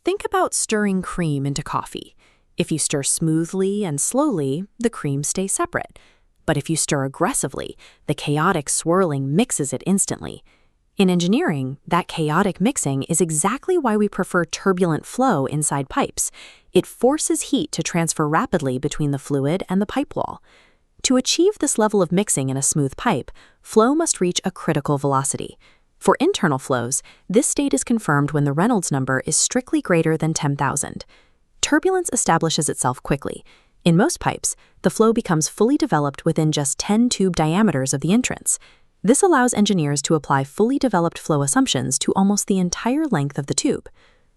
Think about stirring cream into coffee. If you stir smoothly and slowly, the cream stays separate. But if you stir aggressively, the chaotic swirling mixes it instantly. In engineering, that chaotic mixing is exactly why we prefer turbulent flow inside pipes. It forces heat to transfer rapidly between the fluid and the pipe wall. To achieve this level of mixing in a smooth pipe, flow must reach a critical velocity. For internal flows, this state is confirmed when the Reynolds number is strictly greater than 10,000. Turbulence establishes itself quickly. In most pipes, the flow becomes fully developed within just 10 tube diameters of the entrance. This allows engineers to apply fully developed flow assumptions to almost the entire length of the tube.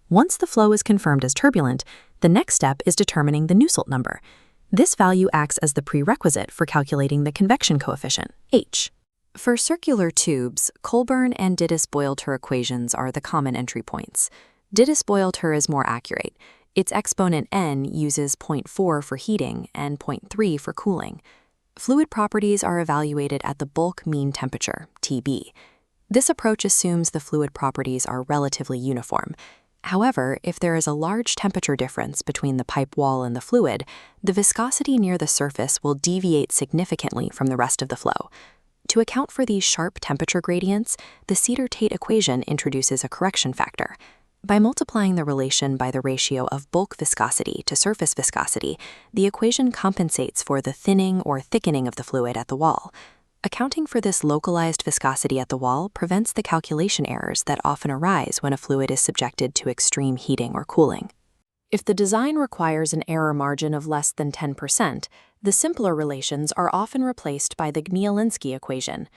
Once the flow is confirmed as turbulent, the next step is determining the Nusselt number. This value acts as the prerequisite for calculating the convection coefficient, H. For circular tubes, Colburn and Dittus-Boyleter equations are the common entry points. Dittus-Boyleter is more accurate. Its exponent n uses 0.4 for heating and 0.3 for cooling. Fluid properties are evaluated at the bulk mean temperature, TB. This approach assumes the fluid properties are relatively uniform. However, if there is a large temperature difference between the pipe wall and the fluid, the viscosity near the surface will deviate significantly from the rest of the flow. To account for these sharp temperature gradients, the Cedar-Tate equation introduces a correction factor. By multiplying the relation by the ratio of bulk viscosity to surface viscosity, the equation compensates for the thinning or thickening of the fluid at the wall. Accounting for this localized viscosity at the wall prevents the calculation errors that often arise when a fluid is subjected to extreme heating or cooling. If the design requires an error margin of less than 10%, the simpler relations are often replaced by the Gnielinski equation.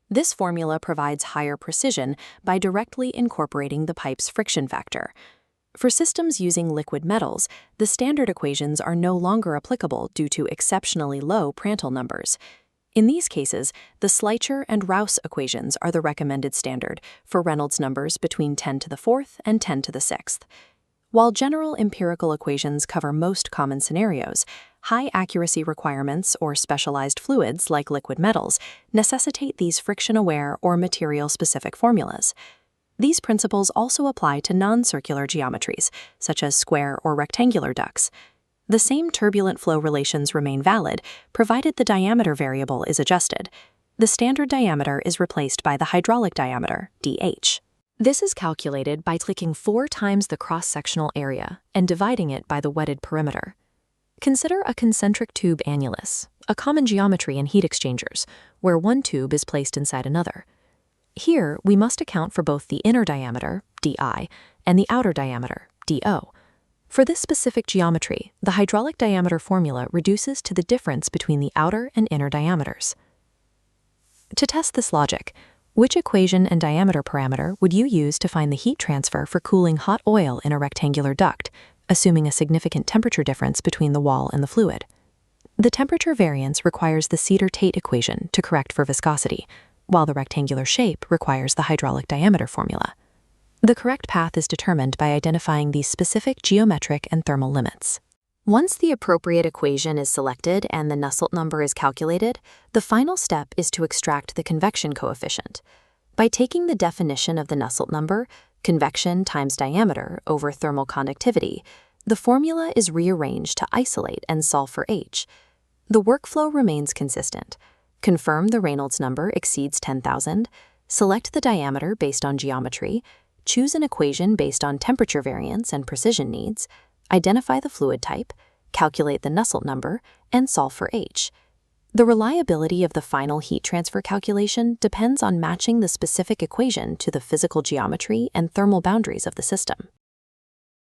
This formula provides higher precision by directly incorporating the pipe's friction factor. For systems using liquid metals, the standard equations are no longer applicable due to exceptionally low Prandtl numbers. In these cases, the Schleicher and Rouse equations are the recommended standard for Reynolds numbers between 10 to the 4th and 10 to the 6th. While general empirical equations cover most common scenarios, high accuracy requirements or specialized fluids like liquid metals necessitate these friction-aware or material-specific formulas. These principles also apply to non-circular geometries, such as square or rectangular ducts. The same turbulent flow relations remain valid, provided the diameter variable is adjusted. The standard diameter is replaced by the hydraulic diameter, dH. This is calculated by taking 4 times the cross-sectional area and dividing it by the wetted perimeter. Consider a concentric tube annulus, a common geometry in heat exchangers, where one tube is placed inside another. Here, we must account for both the inner diameter, di, and the outer diameter, do. For this specific geometry, the hydraulic diameter formula reduces to the difference between the outer and inner diameters. To test this logic, which equation and diameter parameter would you use to find the heat transfer for cooling hot oil in a rectangular duct, assuming a significant temperature difference between the wall and the fluid? The temperature variance requires the Cedar-Tate equation to correct for viscosity, while the rectangular shape requires the hydraulic diameter formula. The correct path is determined by identifying these specific geometric and thermal limits. Once the appropriate equation is selected and the Nusselt number is calculated, the final step is to extract the convection coefficient. By taking the definition of the Nusselt number, convection times diameter over thermal conductivity, the formula is rearranged to isolate and solve for H. The workflow remains consistent. Confirm the Reynolds number exceeds 10,000, select the diameter based on geometry, choose an equation based on temperature variance and precision needs, identify the fluid type, calculate the Nusselt number, and solve for H. The reliability of the final heat transfer calculation depends on matching the specific equation to the physical geometry and thermal boundaries of the system.